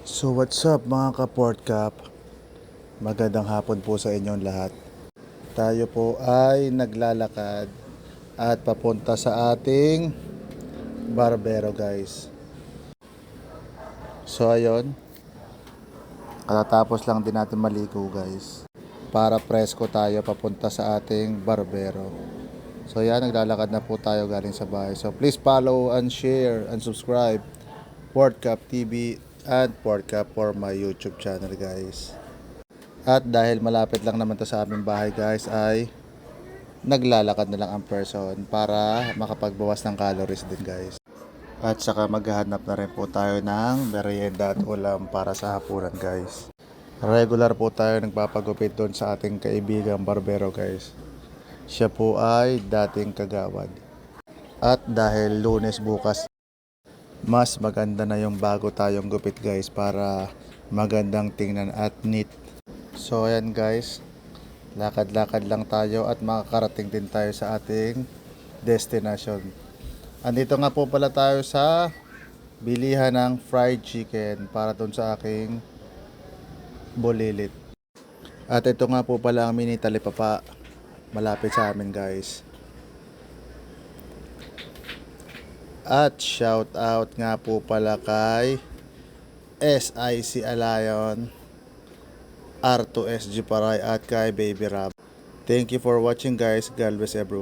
So what's up mga ka-Port Cap? Magandang hapon po sa inyong lahat. Tayo po ay naglalakad at papunta sa ating barbero guys. So ayun, katatapos lang din natin maligo guys. Para presko tayo papunta sa ating barbero. So yan, naglalakad na po tayo galing sa bahay. So please follow and share and subscribe Port Cap TV and Port Cap for my YouTube channel guys. At dahil malapit lang naman to sa aming bahay guys, ay naglalakad na lang ang person para makapagbawas ng calories din guys. At saka maghahanap na rin po tayo ng merienda at ulam para sa hapunan guys. Regular po tayo nagpapagupit doon sa ating kaibigang barbero guys. Siya po ay dating kagawad. At dahil Lunes bukas, mas maganda na yung bago tayong gupit guys para magandang tingnan at neat. So ayan guys, lakad-lakad lang tayo at makakarating din tayo sa ating destination. Andito nga po pala tayo sa bilihan ng fried chicken para dun sa aking bulilit. At ito nga po pala ang mini talipapa malapit sa amin guys. At shout out nga po pala kay SIC Alayon, R2SG Paray at kay Baby Rab. Thank you for watching guys. God bless everyone.